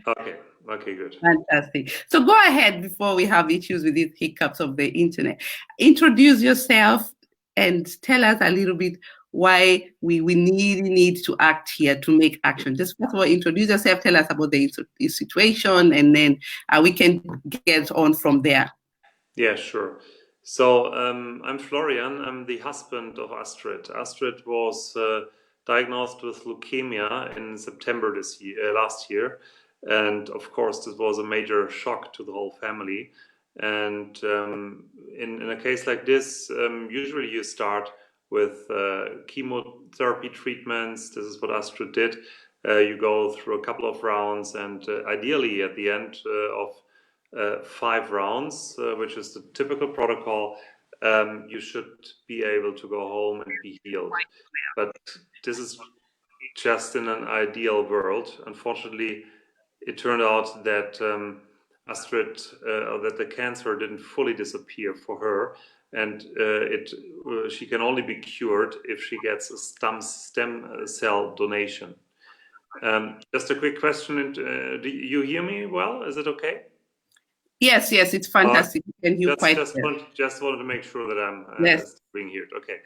Okay. Okay, good. Fantastic. So go ahead before we have issues with these hiccups of the internet. Introduce yourself and tell us a little bit why we need to act here to make action. Just first of all, introduce yourself, tell us about the situation, and then we can get on from there. Yeah, sure. So I'm Florian. I'm the husband of Astrid. Astrid was diagnosed with leukemia in September last year, and of course this was a major shock to the whole family. And in a case like this, usually you start with chemotherapy treatments. This is what Astrid did. You go through a couple of rounds, and ideally at the end of 5 rounds, which is the typical protocol, you should be able to go home and be healed. But this is just in an ideal world. Unfortunately, it turned out that Astrid, that the cancer didn't fully disappear for her, and she can only be cured if she gets a stem cell donation. Just a quick question, do you hear me well? Is it okay? Yes, it's fantastic. Just wanted to make sure that I'm being heard. Okay.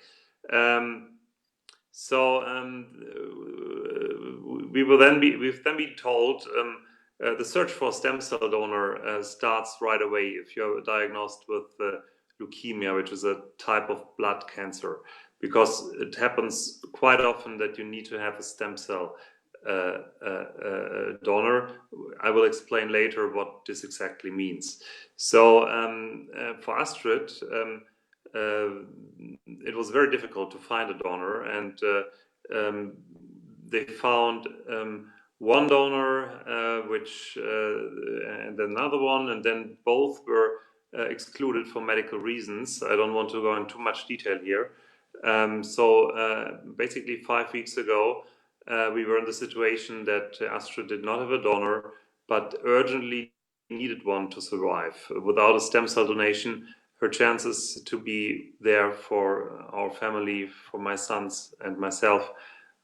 We've then been told the search for a stem cell donor starts right away if you're diagnosed with leukemia, which is a type of blood cancer, because it happens quite often that you need to have a stem cell donor. I will explain later what this exactly means. So for Astrid, it was very difficult to find a donor, and they found one donor, and another one, and then both were excluded for medical reasons. I don't want to go into too much detail here. Basically 5 weeks ago, we were in the situation that Astrid did not have a donor, but urgently needed one to survive. Without a stem cell donation, her chances to be there for our family, for my sons and myself,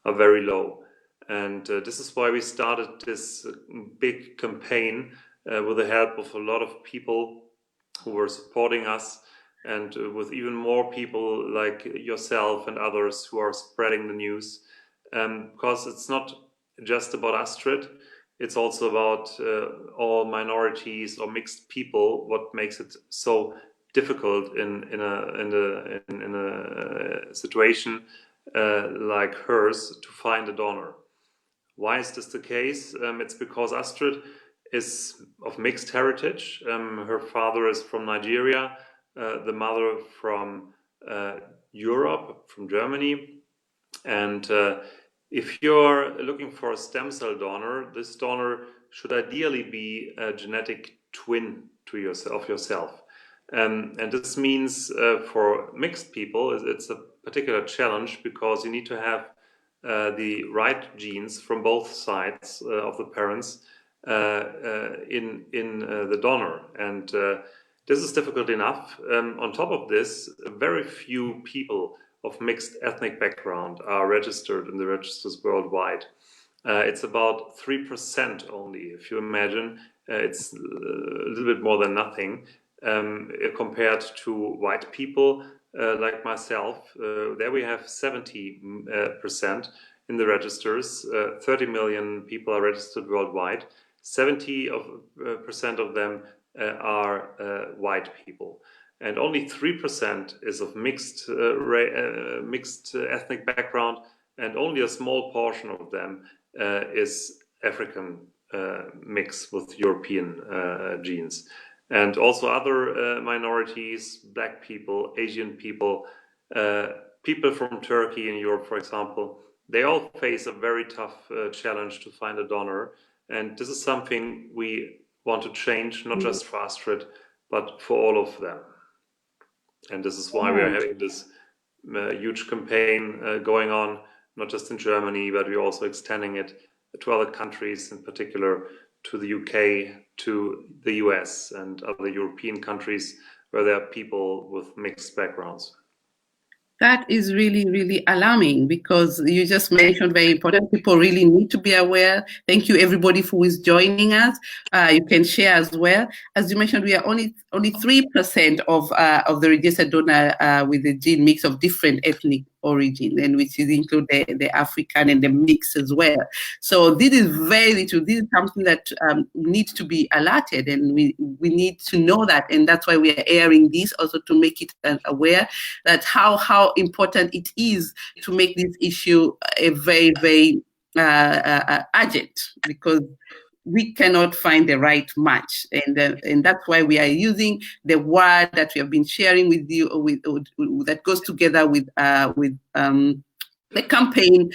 are very low. And this is why we started this big campaign with the help of a lot of people who were supporting us, and with even more people like yourself and others who are spreading the news. Because it's not just about Astrid, it's also about all minorities or mixed people. What makes it so difficult in a situation like hers to find a donor? Why is this the case? It's because Astrid is of mixed heritage. Her father is from Nigeria, the mother from Europe, from Germany, and if you're looking for a stem cell donor, this donor should ideally be a genetic twin to yourself. And this means for mixed people, it's a particular challenge, because you need to have the right genes from both sides of the parents in the donor. And this is difficult enough. On top of this, very few people of mixed ethnic background are registered in the registers worldwide. It's about 3% only. If you imagine, it's a little bit more than nothing compared to white people like myself. There we have 70% in the registers. 30 million people are registered worldwide. 70% of them are white people. And only 3% is of mixed ethnic background, and only a small portion of them is African mix with European genes. And also other minorities, black people, Asian people, people from Turkey and Europe, for example, they all face a very tough challenge to find a donor. And this is something we want to change, not just for Astrid, but for all of them. And this is why we are having this huge campaign going on, not just in Germany, but we're also extending it to other countries, in particular to the UK, to the US and other European countries where there are people with mixed backgrounds. That is really, really alarming because you just mentioned very important. People really need to be aware. Thank you, everybody, who is joining us. You can share as well. As you mentioned, we are only 3% of the registered donor with the gene mix of different ethnic origin, and which is include the African and the mix as well. So this is very little. This is something that needs to be alerted, and we need to know that, and that's why we are airing this also to make it aware that how important it is to make this issue a very, very urgent, because we cannot find the right match, and that's why we are using the word that we have been sharing with you, that goes together with the campaign.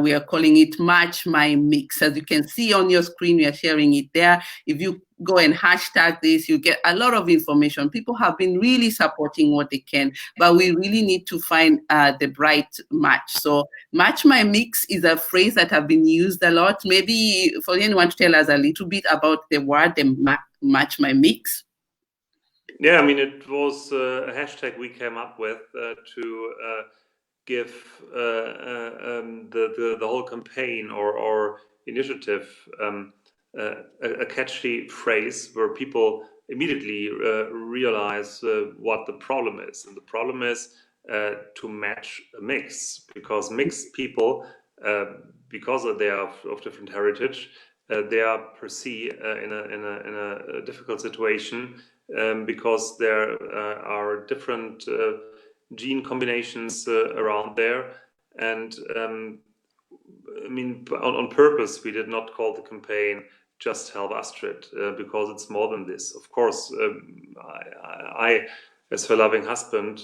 We are calling it Match My Mix. As you can see on your screen, we are sharing it there. If you go and hashtag this, you get a lot of information. People have been really supporting what they can, but we really need to find the right match. So Match My Mix is a phrase that have been used a lot. Maybe for anyone to tell us a little bit about the word, the Match My Mix. Yeah, I mean, it was a hashtag we came up with to give the whole campaign or initiative a catchy phrase where people immediately realize what the problem is. And the problem is to match a mix, because mixed people, because they are of different heritage, they are perceived in a difficult situation, because there are different gene combinations around there. And I mean, on purpose, we did not call the campaign Just Help Astrid, because it's more than this. Of course, I as her loving husband,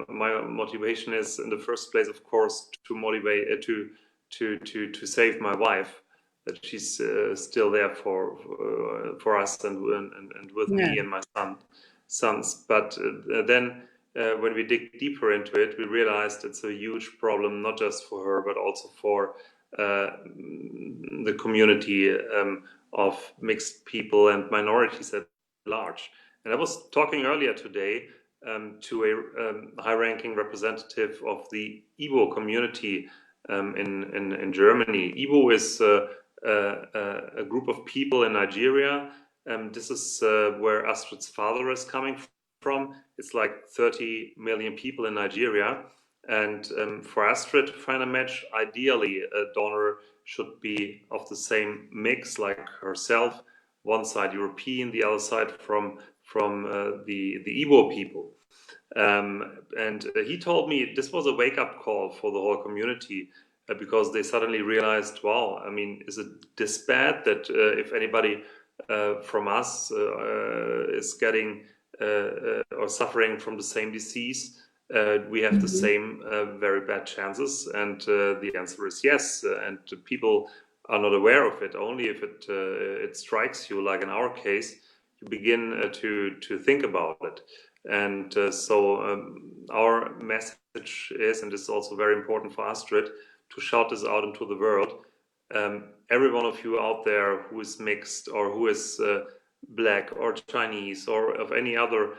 my motivation is in the first place, of course, to motivate to save my wife, that she's still there for us and with me and my sons. But then when we dig deeper into it, we realized it's a huge problem, not just for her, but also for the community of mixed people and minorities at large. And I was talking earlier today to a high-ranking representative of the Ibo community in Germany. Ibo is a group of people in Nigeria. This is where Astrid's father is coming from. It's like 30 million people in Nigeria. And for Astrid to find a match, ideally a donor should be of the same mix like herself. One side European, the other side from the Igbo people. And he told me this was a wake-up call for the whole community, because they suddenly realized, wow, I mean, is it this bad that if anybody from us is getting or suffering from the same disease, we have the same very bad chances? And the answer is yes. And people are not aware of it. Only if it strikes you, like in our case, you begin to think about it. And so our message is, and this is also very important for Astrid, to shout this out into the world. Every one of you out there who is mixed, or who is black or Chinese or of any other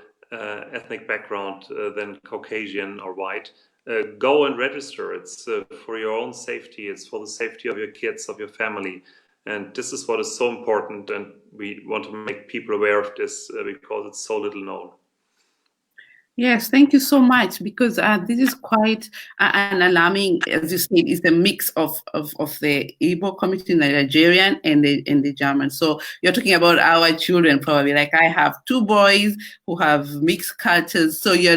ethnic background than Caucasian or white, go and register. It's for your own safety. It's for the safety of your kids, of your family. And this is what is so important. And we want to make people aware of this because it's so little known. Yes, thank you so much, because this is quite an alarming, as you said, it's a mix of the Igbo community, the Nigerian and the German. So you're talking about our children, probably. Like I have two boys who have mixed cultures. So your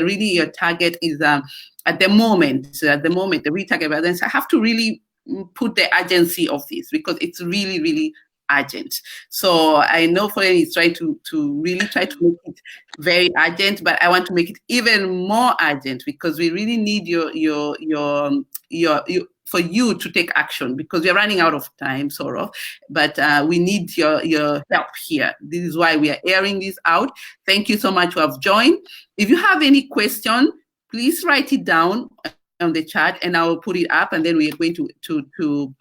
target is at the moment, the retarget, but then I have to really put the urgency of this, because it's really, really urgent. So I know Foreign is trying to really try to make it very urgent, but I want to make it even more urgent, because we really need for you to take action, because we're running out of time, sort of. But we need your help here. This is why we are airing this out. Thank you so much for have joined. If you have any question, please write it down on the chat, and I will put it up, and then we are going to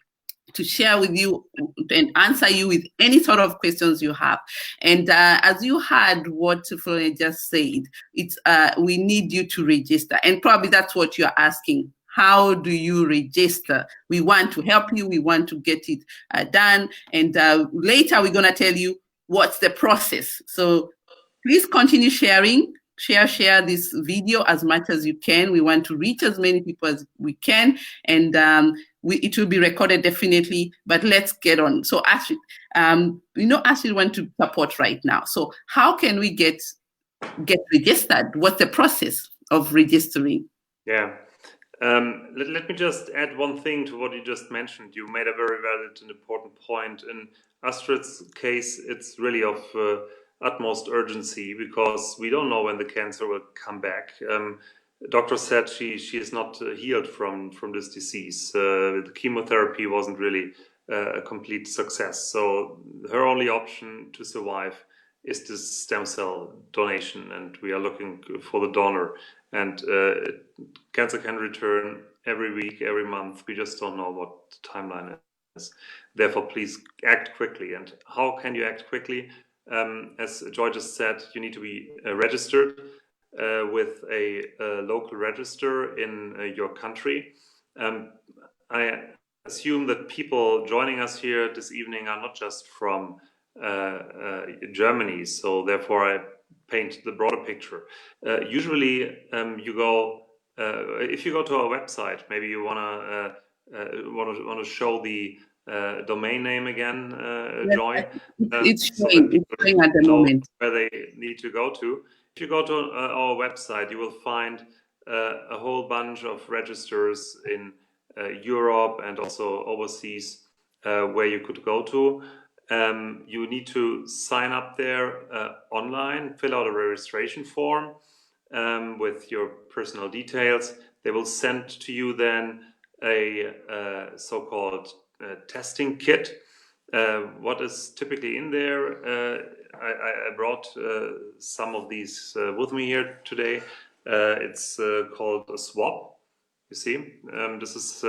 to share with you and answer you with any sort of questions you have. And as you heard what Florian just said, it's we need you to register. And probably that's what you're asking. How do you register? We want to help you. We want to get it done. And later we're going to tell you what's the process. So please continue sharing. Share this video as much as you can. We want to reach as many people as we can. And it will be recorded definitely, but let's get on. So Astrid, Astrid want to support right now. So how can we get registered? What's the process of registering? Yeah. Let me just add one thing to what you just mentioned. You made a very valid and important point. In Astrid's case, it's really of utmost urgency because we don't know when the cancer will come back. Doctor said she is not healed from this disease. The chemotherapy wasn't really a complete success. So her only option to survive is this stem cell donation, and we are looking for the donor. And cancer can return every week, every month. We just don't know what the timeline is. Therefore, please act quickly. And how can you act quickly? As Joy just said, you need to be registered with a local register in your country. I assume that people joining us here this evening are not just from Germany, so therefore I paint the broader picture. Usually, you go if you go to our website. Maybe you want to show the domain name again, yes, Joy. It's showing at the moment where they need to go to. If you go to our website, you will find a whole bunch of registers in Europe and also overseas where you could go to. You need to sign up there online, fill out a registration form with your personal details. They will send to you then a so-called testing kit. What is typically in there? I brought some of these with me here today. It's called a swab. You see, this is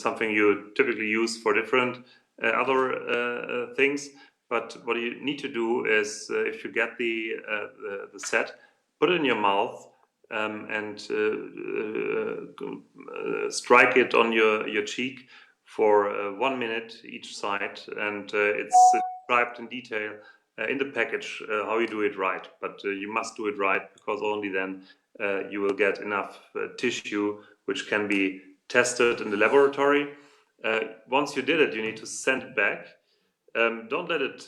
something you typically use for different other things. But what you need to do is, if you get the set, put it in your mouth and strike it on your cheek for 1 minute each side, and it's described in detail in the package how you do it right. But you must do it right, because only then you will get enough tissue which can be tested in the laboratory. Once you did it, you need to send it back. Don't let it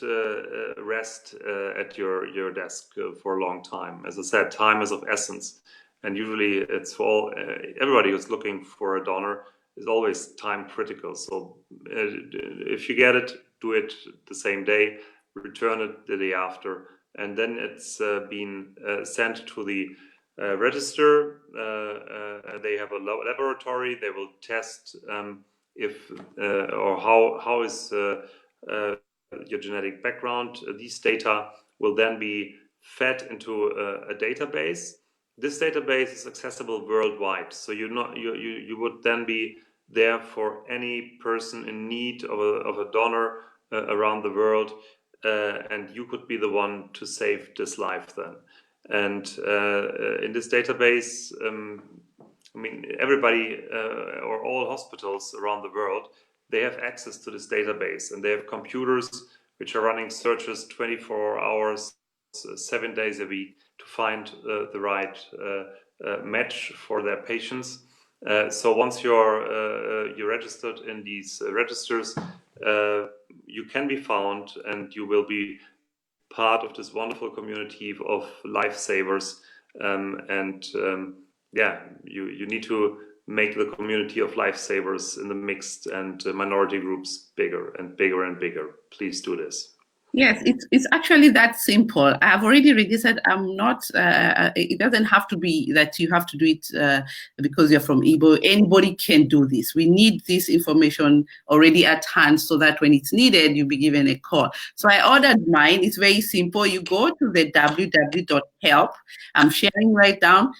rest at your desk for a long time. As I said, time is of essence, and usually it's for all, everybody who's looking for a donor is always time critical. So if you get it, do it the same day, return it the day after, and then it's been sent to the register. They have a laboratory. They will test if or how is your genetic background. These data will then be fed into a database. This database is accessible worldwide, so you would then be there for any person in need of a donor around the world, and you could be the one to save this life then. And in this database, I mean, everybody or all hospitals around the world, they have access to this database, and they have computers which are running searches 24 hours, 7 days a week to find the right match for their patients. So once you're registered in these registers, you can be found, and you will be part of this wonderful community of lifesavers. Yeah, you need to make the community of lifesavers in the mixed and minority groups bigger and bigger and bigger. Please do this. Yes, it's actually that simple. I've already registered. I'm not. It doesn't have to be that you have to do it because you're from Igbo. Anybody can do this. We need this information already at hand, so that when it's needed, you'll be given a call. So I ordered mine. It's very simple. You go to the www.help. I'm sharing right down.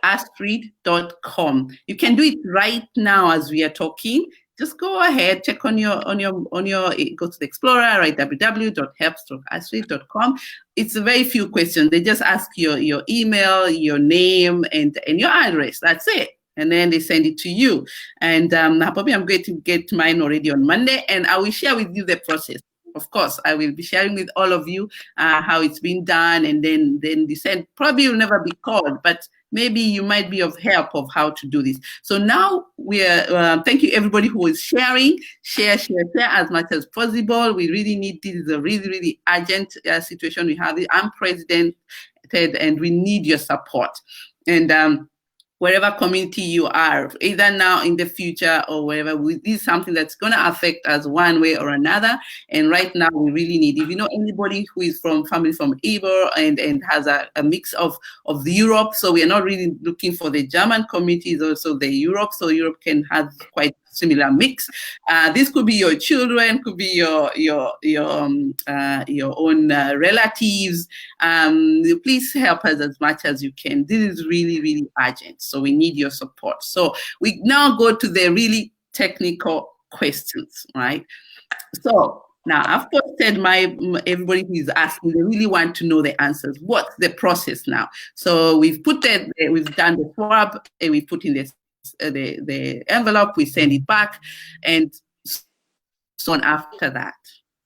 Astrid.com. You can do it right now as we are talking. just go ahead, check on your go to the Explorer, write www.help-astrid.com. It's a very few questions. They just ask your email, your name, and your address. That's it. And then they send it to you. And probably I'm going to get mine already on Monday, and I will share with you the process. Of course, I will be sharing with all of you how it's been done, and then the send. Probably you'll never be called, but maybe you might be of help of how to do this. So now we're thank you everybody who is sharing, share as much as possible. We really need this. Is a really urgent situation we have. I'm president, and we need your support. And wherever community you are, either now in the future or wherever, this is something that's going to affect us one way or another. And right now, we really need, if you know anybody who is from family from Igbo and has a mix of the Europe, so we are not really looking for the German communities, also the Europe, so Europe can have quite similar mix. This could be your children, could be your own relatives. Please help us as much as you can. This is really urgent, so we need your support. So we now go to the really technical questions, right? So now I've posted everybody who is asking, they really want to know the answers. What's the process now? So we've put we've done the swab, and we put in the envelope, we send it back, and so on after that.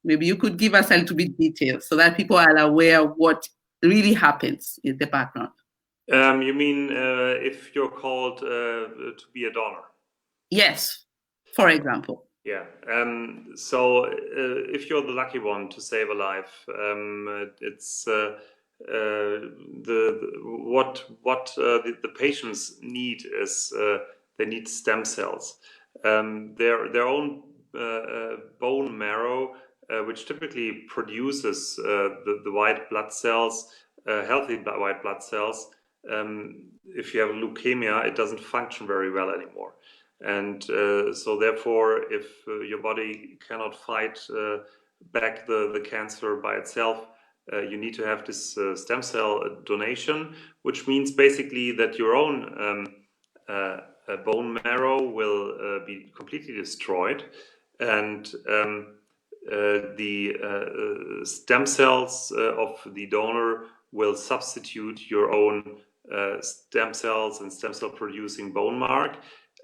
Maybe you could give us a little bit detail so that people are aware of what really happens in the background. You mean if you're called to be a donor? Yes, for example. Yeah. So if you're the lucky one to save a life, it's the patients need is they need stem cells. Their own bone marrow, which typically produces the white blood cells, healthy white blood cells. If you have leukemia, it doesn't function very well anymore. And so therefore, if your body cannot fight back the cancer by itself, you need to have this stem cell donation, which means basically that your own bone marrow will be completely destroyed, and the stem cells of the donor will substitute your own stem cells and stem cell producing bone mark.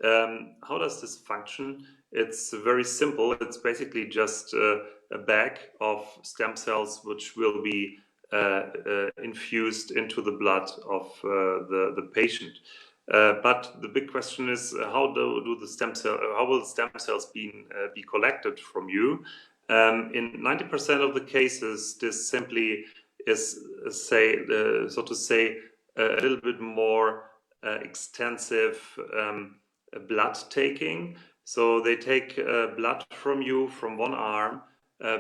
How does this function? It's very simple. It's basically just a bag of stem cells which will be infused into the blood of the patient. But the big question is, how will the stem cells be collected from you? In 90% of the cases, this simply is, so to say, a little bit more extensive blood taking. So they take blood from you from one arm,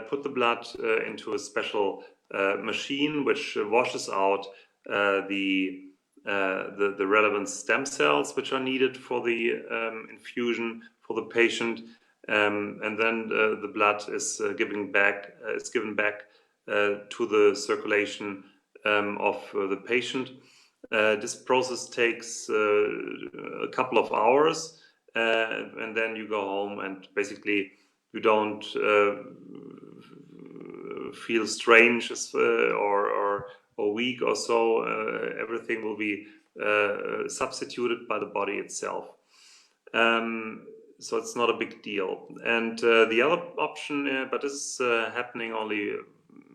put the blood into a special machine which washes out the relevant stem cells which are needed for the infusion for the patient, and then the blood is given back to the circulation of the patient. This process takes a couple of hours, and then you go home, and basically you don't feel strange or weak or so. Everything will be substituted by the body itself. So it's not a big deal. And the other option, but this is happening only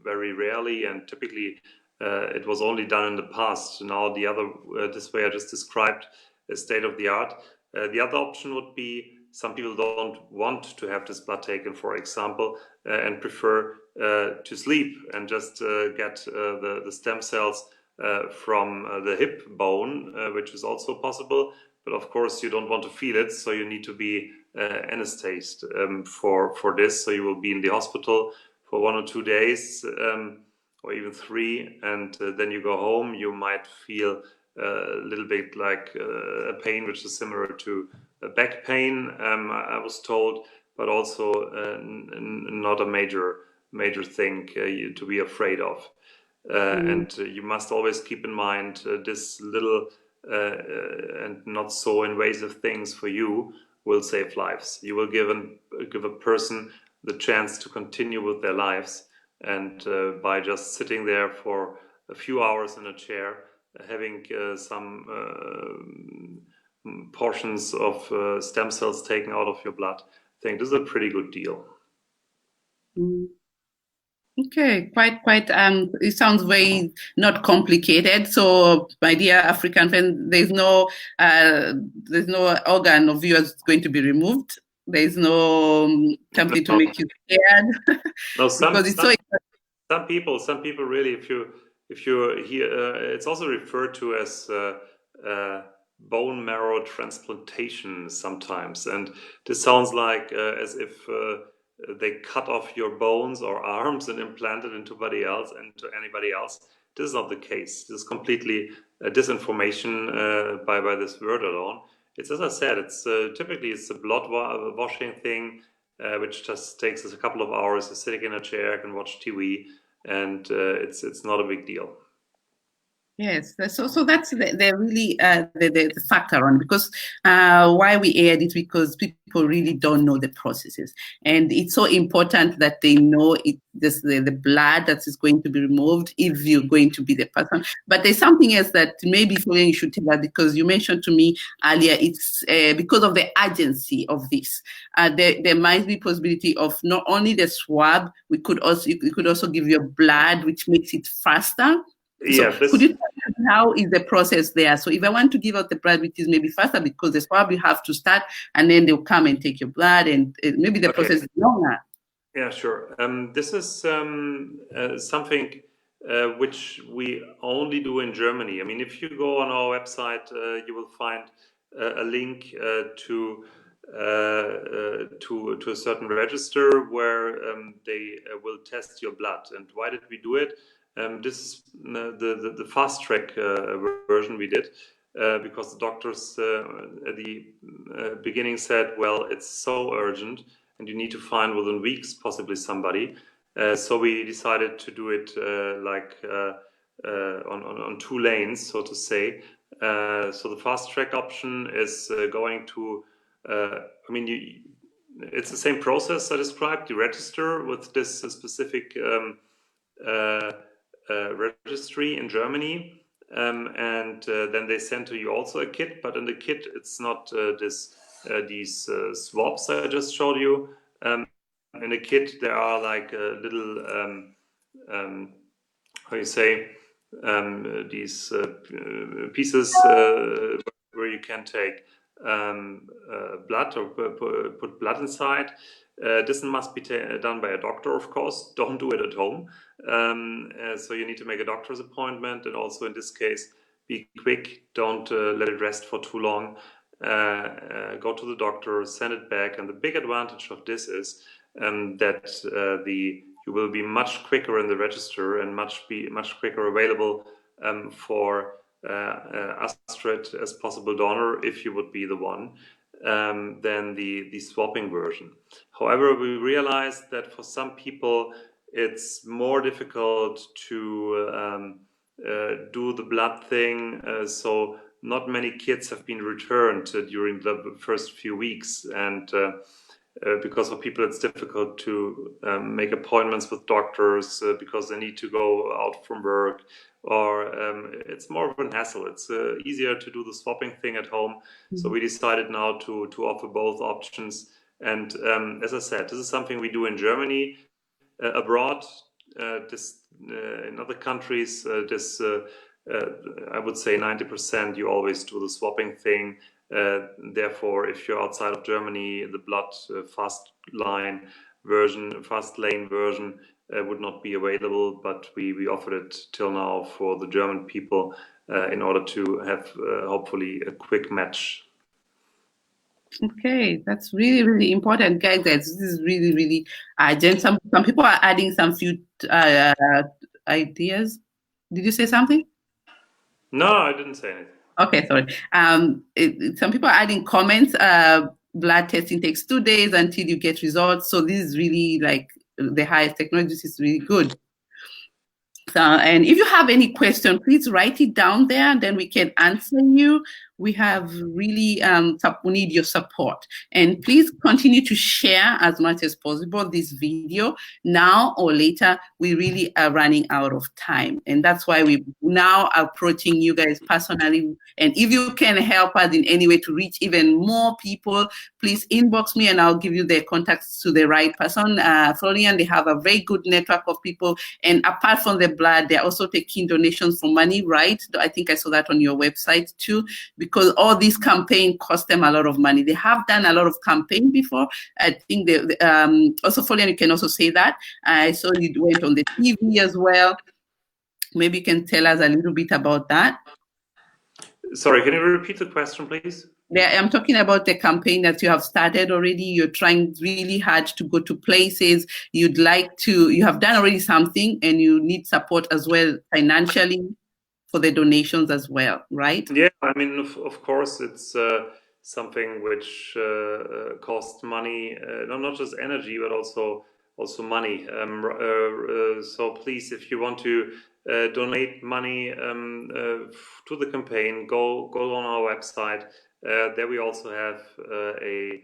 very rarely, and typically it was only done in the past. Now the other, this way I just described, is state of the art. The other option would be, some people don't want to have this blood taken, for example, and prefer to sleep and just get the stem cells from the hip bone, which is also possible. But of course, you don't want to feel it, so you need to be anesthetized for this. So you will be in the hospital for 1 or 2 days, or even 3, and then you go home. You might feel a little bit like a pain which is similar to a back pain, I was told, but also not a major thing to be afraid of. And you must always keep in mind this little and not so invasive things for you will save lives. You will give a person the chance to continue with their lives, and by just sitting there for a few hours in a chair, having some portions of stem cells taken out of your blood, I think this is a pretty good deal. Okay, quite. It sounds very not complicated. So, my dear African friend, there's no organ of yours going to be removed. There's no something to make you scared. No, because it's so. Some people really, if you hear, it's also referred to as bone marrow transplantation sometimes, and this sounds like as if they cut off your bones or arms and implant it into anybody else. This is not the case. This is completely disinformation by this word alone. It's, as I said, it's typically it's a blood washing thing, which just takes us a couple of hours. You're sitting in a chair, can watch TV, and it's not a big deal. Yes, so that's the really the factor on, because why we aired it, because people really don't know the processes, and it's so important that they know the blood that is going to be removed if you're going to be the person. But there's something else that maybe you should tell us, because you mentioned to me earlier, it's because of the urgency of this. There might be possibility of not only the swab, we could also give you blood, which makes it faster. Yeah, so could you tell me how is the process there? So if I want to give out the blood, which is maybe faster, because the swab you have to start, and then they'll come and take your blood, and maybe the process is longer. Yeah, sure. This is something which we only do in Germany. I mean, if you go on our website, you will find a link to a certain register where they will test your blood. And why did we do it? This is the fast track version we did, because the doctors at the beginning said, well, it's so urgent and you need to find within weeks possibly somebody. So we decided to do it on two lanes, so to say. So the fast track option is going to, it's the same process I described. You register with this specific registry in Germany, and then they send to you also a kit, but in the kit it's not these swabs I just showed you. In the kit there are like little how you say, these pieces where you can take blood or put blood inside. This must be done by a doctor, of course. Don't do it at home. So you need to make a doctor's appointment, and also in this case, be quick. Don't let it rest for too long. Go to the doctor, send it back. And the big advantage of this is that you will be much quicker in the register and much quicker available for Astrid as possible donor, if you would be the one, than the swapping version. However, we realized that for some people it's more difficult to do the blood thing, so not many kids have been returned during the first few weeks, and because for people it's difficult to make appointments with doctors because they need to go out from work, or it's more of an hassle. It's easier to do the swapping thing at home. So we decided now to offer both options. And as I said, this is something we do in Germany. Abroad, in other countries, I would say 90% you always do the swapping thing. Therefore, if you're outside of Germany, the blood fast lane version would not be available, but we offered it till now for the German people in order to have hopefully a quick match. Okay, that's really, really important, guys. This is really, really urgent. Some people are adding some few ideas. Did you say something? No, I didn't say anything. Okay, sorry. Some people are adding comments. Blood testing takes 2 days until you get results. So this is really like the highest technology. This is really good. So, and if you have any question, please write it down there, and then we can answer you. we have really we need your support, and please continue to share as much as possible this video. Now or later, we really are running out of time, and that's why we now are approaching you guys personally. And if you can help us in any way to reach even more people, please inbox me and I'll give you their contacts to the right person. Florian, they have a very good network of people, and apart from the blood, they're also taking donations for money, right? I think I saw that on your website too, because all these campaigns cost them a lot of money. They have done a lot of campaign before. I think they also, Florian, you can also say that. I saw you went on the TV as well. Maybe you can tell us a little bit about that. Sorry, can you repeat the question, please? Yeah, I'm talking about the campaign that you have started already. You're trying really hard to go to places. You have done already something, and you need support as well financially for the donations as well, right? Yeah, I mean, of course, it's something which costs money, not just energy, but also money. So please, if you want to donate money to the campaign, go on our website. There we also have a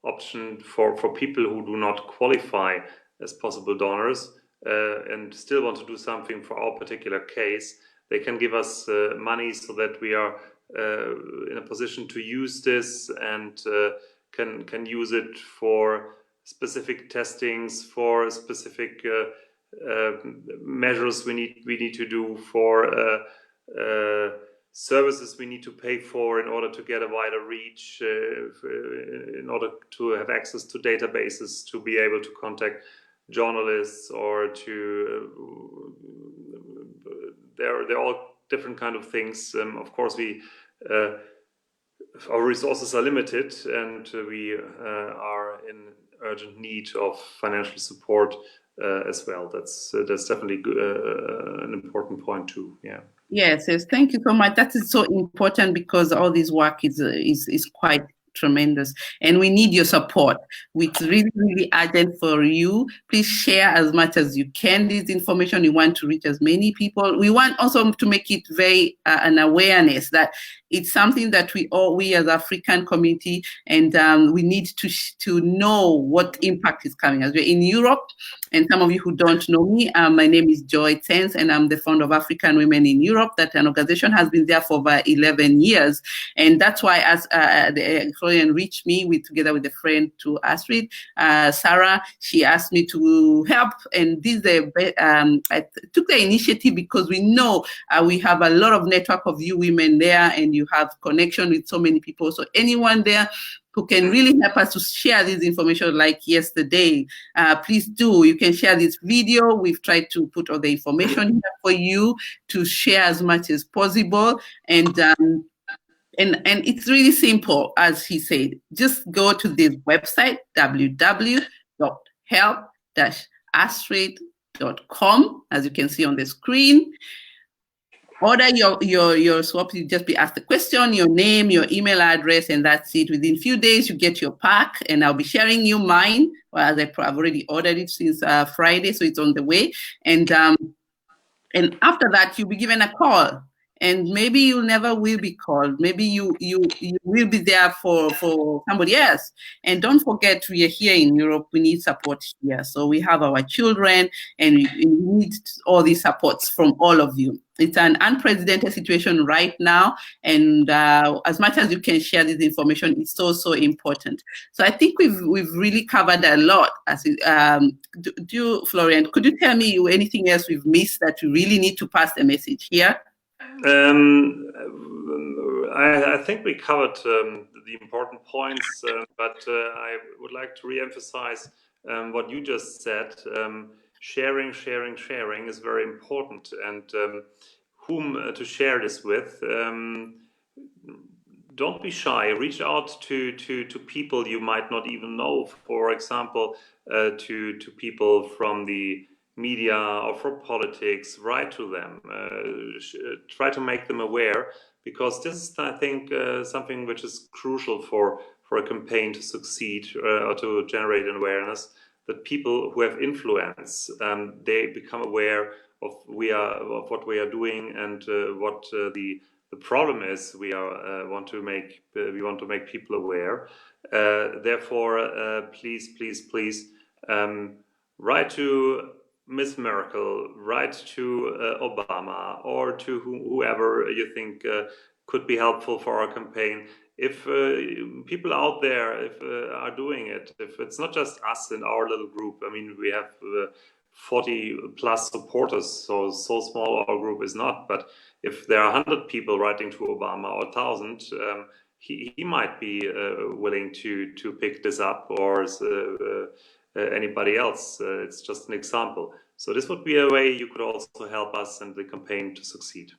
option for people who do not qualify as possible donors and still want to do something for our particular case. They can give us money so that we are in a position to use this and can use it for specific testings, for specific measures we need to do, for services we need to pay for in order to get a wider reach, in order to have access to databases, to be able to contact journalists, or to they're all different kind of things. Of course, our resources are limited, and we are in urgent need of financial support as well. That's definitely an important point too. Yeah. Yes, thank you so much. That is so important, because all this work is quite tremendous, and we need your support. It's really, really urgent for you. Please share as much as you can this information. We want to reach as many people. We want also to make it very an awareness that it's something that we as African community, and we need to know what impact is coming. As we're in Europe, and some of you who don't know me, my name is Joy Zenz, and I'm the founder of African Women in Europe. That an organization has been there for over 11 years, and that's why as Florian reached me together with a friend to Astrid, Sarah, she asked me to help, and I took the initiative because we know we have a lot of network of you women there, and you have connection with so many people. So anyone there who can really help us to share this information, like yesterday, please do. You can share this video. We've tried to put all the information here for you to share as much as possible. And it's really simple, as he said. Just go to this website, www.help-astrid.com, as you can see on the screen. Order your swap. You just be asked the question, your name, your email address, and that's it. Within a few days, you get your pack, and I'll be sharing you mine. Well, as I've already ordered it since Friday, so it's on the way. And after that, you'll be given a call. And maybe you never will be called. Maybe you will be there for somebody else. And don't forget, we are here in Europe. We need support here. So we have our children, and we need all these supports from all of you. It's an unprecedented situation right now, and as much as you can share this information, it's so important. So I think we've really covered a lot. Florian, could you tell me anything else we've missed that you really need to pass the message here? I think we covered the important points, but I would like to re-emphasize what you just said. Sharing is very important, and whom to share this with. Don't be shy. Reach out to people you might not even know. For example, to people from the media or for politics. Write to them. Try to make them aware, because this is, I think, something which is crucial for a campaign to succeed or to generate an awareness. That people who have influence, they become aware of what we are doing, and what the The problem is we want to make people aware. Therefore, please, write to Miss Merkel, write to Obama, or to whoever you think could be helpful for our campaign. If people out there are doing it, if it's not just us in our little group, I mean, we have 40 plus supporters, so small our group is not. But if there are 100 people writing to Obama, or 1,000, he might be willing to pick this up, or anybody else. It's just an example. So this would be a way you could also help us and the campaign to succeed.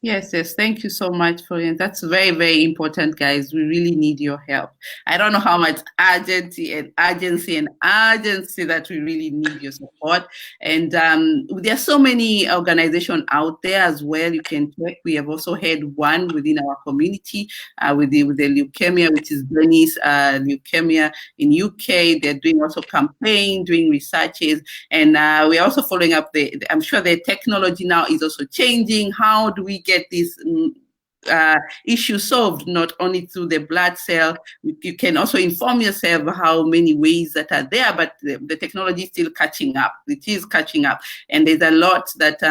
Yes, thank you so much, Florian. That's very, very important, guys. We really need your help. I don't know how much urgency that we really need your support. And there are so many organizations out there as well. You can check. We have also had one within our community with the leukemia, which is Bernie's leukemia in UK. They're doing also campaign, doing researches, and we're also following up I'm sure the technology now is also changing. How do we get this issue solved, not only through the blood cell? You can also inform yourself how many ways that are there, but the technology is still catching up. It is catching up, and there's a lot that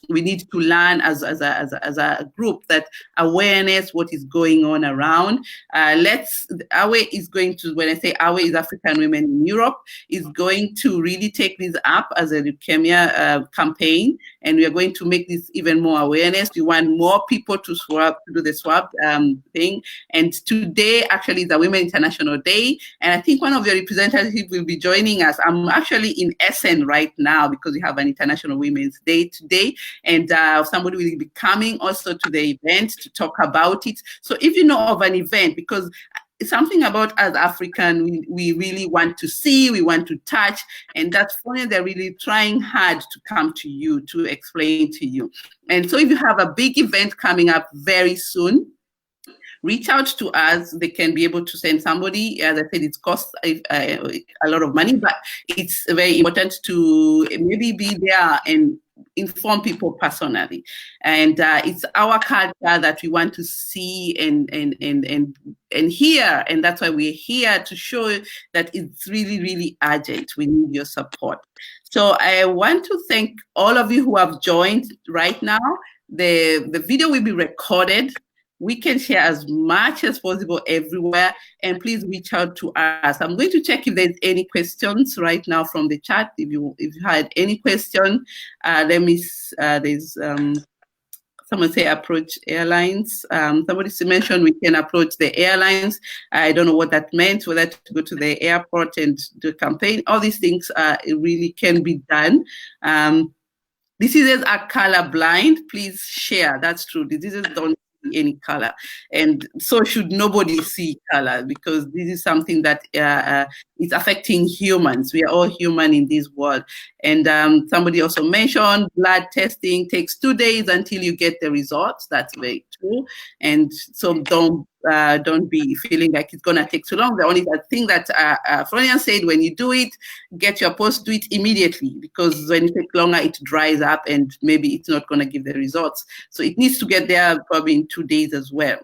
we need to learn as a group, that awareness, what is going on around. AWE is going to, when I say AWE is African Women in Europe, is going to really take this up as a leukemia campaign, and we are going to make this even more awareness. We want more people to do the swab thing. And today actually is a Women International Day, and I think one of your representatives will be joining us. I'm actually in Essen right now because we have an International Women's Day today. And somebody will be coming also to the event to talk about it. So if you know of an event, because it's something about as African, we really want to see, we want to touch, and that's funny, they're really trying hard to come to you, to explain to you. And so if you have a big event coming up very soon, reach out to us. They can be able to send somebody. As I said, it costs a lot of money, but it's very important to maybe be there and inform people personally. And it's our culture that we want to see and hear, and that's why we're here to show that it's really, really urgent. We need your support. So I want to thank all of you who have joined right now. The video will be recorded. We can share as much as possible everywhere, and please reach out to us. I'm going to check if there's any questions right now from the chat. If you had any question, there's someone say approach airlines. Somebody mentioned we can approach the airlines. I don't know what that meant, whether to go to the airport and do a campaign. All these things really can be done. Diseases are colorblind. Please share. That's true. Diseases don't any color, and so should nobody see color, because this is something that is affecting humans. We are all human in this world. And somebody also mentioned blood testing takes 2 days until you get the results. That's very true. And so don't be feeling like it's gonna take too long. The only thing that Florian said, when you do it, get your post, do it immediately, because when it takes longer, it dries up and maybe it's not gonna give the results. So it needs to get there probably in 2 days as well.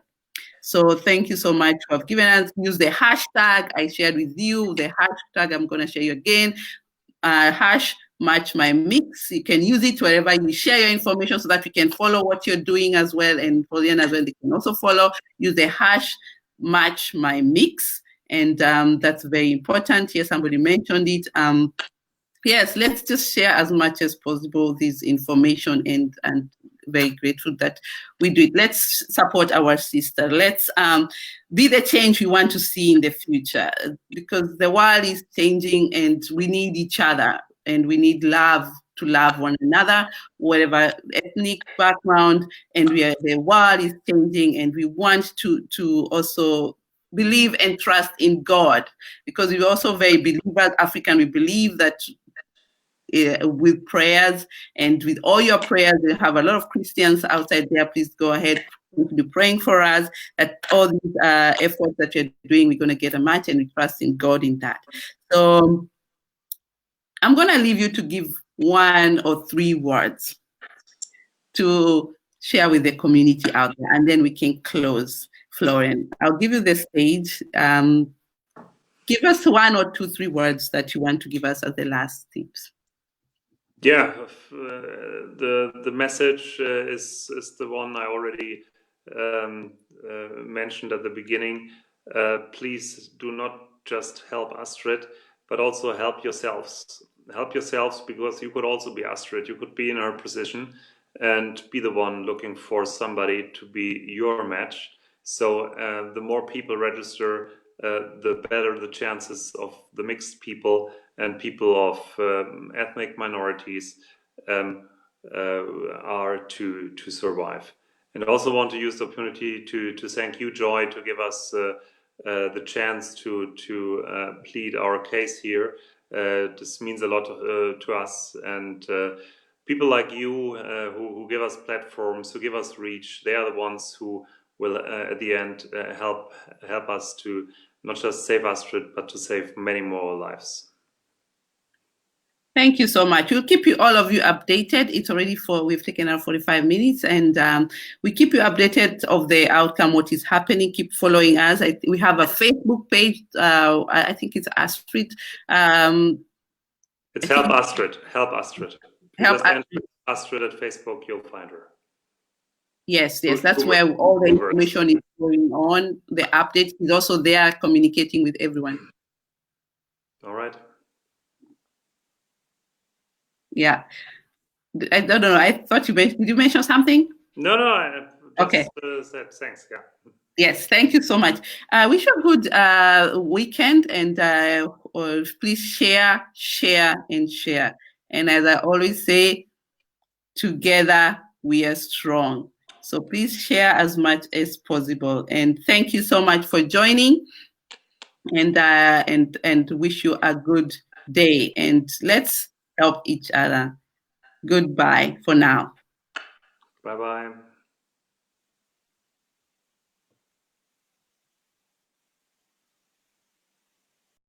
So thank you so much for giving us. Use the hashtag I shared with you. The hashtag I'm gonna share you again. Hash match my mix. You can use it wherever you share your information, so that we can follow what you're doing as well, and Florian as well, they can also follow. Use the hash match my mix, and that's very important. Here somebody mentioned it. Yes, let's just share as much as possible this information, and very grateful that we do it. Let's support our sister. Let's be the change we want to see in the future, because the world is changing and we need each other, and we need love to love one another, whatever ethnic background, and the world is changing, and we want to also believe and trust in God, because we're also very believers, African. We believe that with prayers, and with all your prayers, we have a lot of Christians outside there. Please go ahead, be praying for us, that all these efforts that you're doing, we're going to get a match, and we trust in God in that. So I'm going to leave you to give 1 or 3 words to share with the community out there, and then we can close. Florian, I'll give you the stage. Give us 1 or 2, 3 words that you want to give us as the last tips. Yeah, the message is the one I already mentioned at the beginning. Please do not just help Astrid, but also help yourselves. Help yourselves, because you could also be Astrid. You could be in her position and be the one looking for somebody to be your match. So the more people register, the better the chances of the mixed people and people of ethnic minorities are to survive. And I also want to use the opportunity to thank you, Joy, to give us the chance to plead our case here. This means a lot to us, and people like you who give us platforms, who give us reach, they are the ones who will at the end help us to not just save Astrid, but to save many more lives. Thank you so much. We'll keep all of you updated. It's already we've taken our 45 minutes, and we keep you updated of the outcome, what is happening. Keep following us. We have a Facebook page. I think it's Astrid. It's Help Astrid. Help Astrid. Help Astrid at Facebook, you'll find her. Yes, that's where all the information is going on. The update is also there, communicating with everyone. All right. Yeah. I don't know. I thought did you mention something? No, I just said thanks. Yeah. Yes, thank you so much. Wish you a good weekend, and please share, and share. And as I always say, together we are strong. So please share as much as possible. And thank you so much for joining. And wish you a good day. And let's help each other. Goodbye for now. Bye-bye.